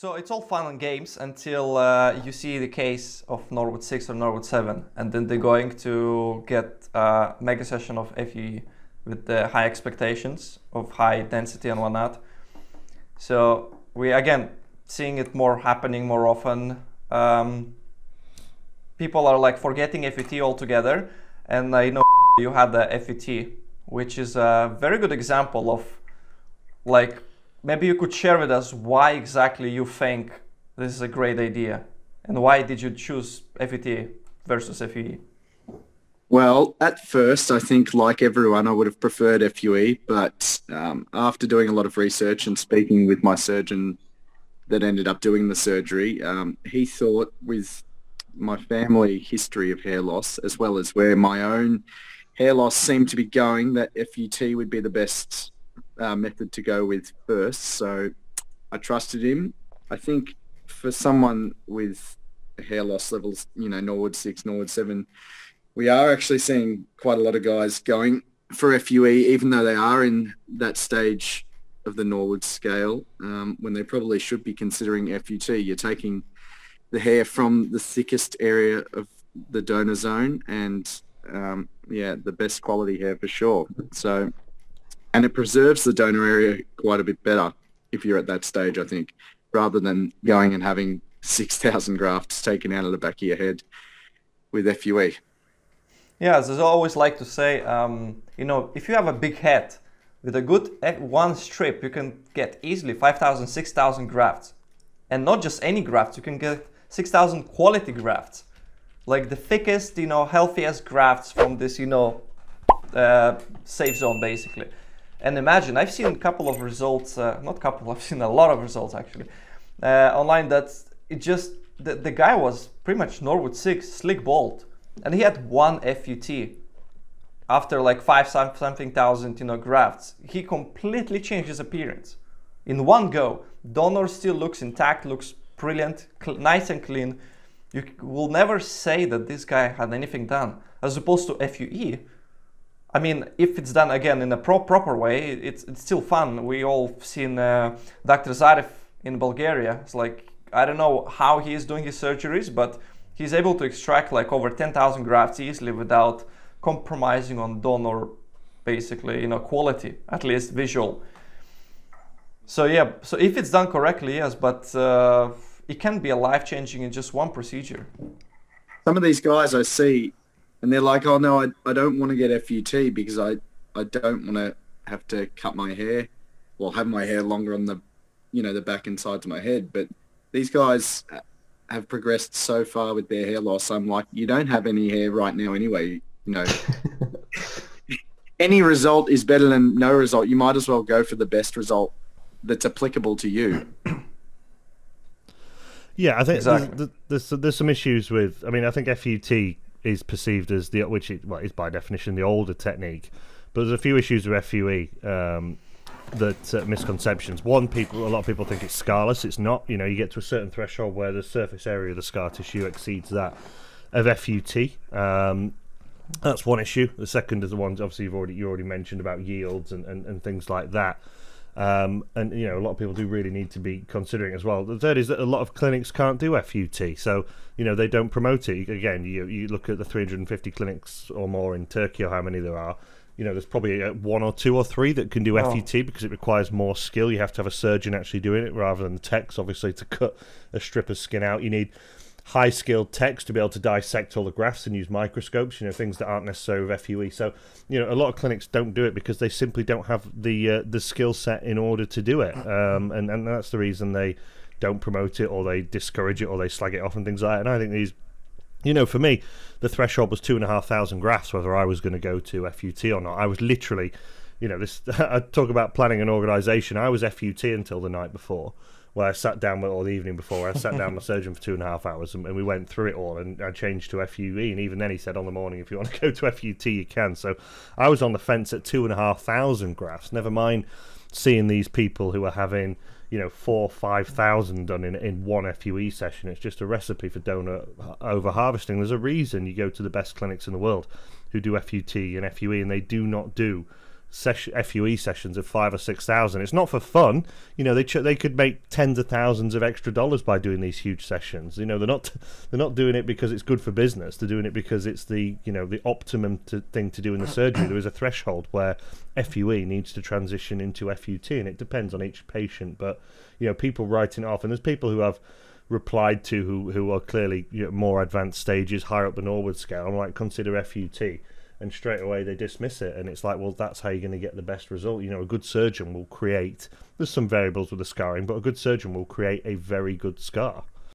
So it's all fun and games until you see the case of Norwood 6 or Norwood 7, and then they're going to get a mega session of FUE with the high expectations of high density and whatnot. So we again seeing it more happening more often. People are like forgetting FUT altogether, and I know you had the FUT, which is a very good example of like. Maybe you could share with us why exactly you think this is a great idea, and why did you choose FUT versus FUE? Well, at first, I think like everyone, I would have preferred FUE, but after doing a lot of research and speaking with my surgeon that ended up doing the surgery, he thought with my family history of hair loss, as well as where my own hair loss seemed to be going, that FUT would be the best method to go with first. So I trusted him. I think for someone with hair loss levels, Norwood 6, Norwood 7, we are actually seeing quite a lot of guys going for FUE, even though they are in that stage of the Norwood scale, when they probably should be considering FUT. You're taking the hair from the thickest area of the donor zone and, the best quality hair for sure. So, and it preserves the donor area quite a bit better if you're at that stage, I think, rather than going and having 6,000 grafts taken out of the back of your head with FUE. Yeah, as I always like to say, if you have a big head with a good F1 strip, you can get easily 5,000, 6,000 grafts. And not just any grafts, you can get 6,000 quality grafts. Like the thickest, healthiest grafts from this, safe zone, basically. And imagine, I've seen a couple of results, I've seen a lot of results actually, online that the guy was pretty much Norwood 6, slick bald, and he had one FUT after like 5-something thousand, grafts. He completely changed his appearance in one go. Donor still looks intact, looks brilliant, nice and clean. You will never say that this guy had anything done, as opposed to FUE. I mean, if it's done again in a proper way, it's still fun. We all seen Dr. Zarev in Bulgaria. It's like, I don't know how he is doing his surgeries, but he's able to extract like over 10,000 grafts easily without compromising on donor, basically, quality, at least visual. So yeah, so if it's done correctly, yes, but it can be a life-changing in just one procedure. Some of these guys I see, and they're like, oh no, I don't want to get FUT because I don't want to have to cut my hair, have my hair longer on the, the back and sides of my head. But these guys have progressed so far with their hair loss. I'm like, you don't have any hair right now anyway, Any result is better than no result. You might as well go for the best result that's applicable to you. Yeah, I think exactly. there's some issues with, I think FUT is perceived as is by definition the older technique, but there's a few issues with FUE misconceptions. One, a lot of people think it's scarless. It's not. You get to a certain threshold where the surface area of the scar tissue exceeds that of FUT. That's one issue. The second is the ones obviously you already mentioned about yields and things like that. And a lot of people do really need to be considering as well. The third is that a lot of clinics can't do FUT, so they don't promote it. Again, you look at the 350 clinics or more in Turkey, or how many there are. There's probably one or two or three that can do FUT because it requires more skill. You have to have a surgeon actually doing it rather than the techs, obviously, to cut a strip of skin out. You need high-skilled techs to be able to dissect all the grafts and use microscopes, things that aren't necessary with FUE. So, a lot of clinics don't do it because they simply don't have the skill set in order to do it. And that's the reason they don't promote it, or they discourage it, or they slag it off and things like that. And I think these, for me, the threshold was 2,500 grafts, whether I was going to go to FUT or not. I was literally, I talk about planning an organisation. I was FUT until the night before, where I sat down or the evening before, I sat down with my surgeon for 2.5 hours and we went through it all, and I changed to FUE, and even then he said on the morning, if you want to go to FUT, you can. So I was on the fence at 2,500 grafts, never mind seeing these people who are having, 4,000-5,000 done in one FUE session. It's just a recipe for donor over-harvesting. There's a reason you go to the best clinics in the world who do FUT and FUE, and they do not do FUE sessions of 5,000 or 6,000. It's not for fun. You know, they could make tens of thousands of extra dollars by doing these huge sessions. You know, they're not doing it because it's good for business. They're doing it because it's the optimum thing to do in the surgery. There is a threshold where FUE needs to transition into FUT, and it depends on each patient. But you know, people writing it off, and there's people who have replied to who are clearly, you know, more advanced stages, higher up the Norwood scale, and like, consider FUT. And straight away they dismiss it, and it's like, well, that's how you're going to get the best result. You know, a good surgeon will create, there's some variables with the scarring, but a good surgeon will create a very good scar.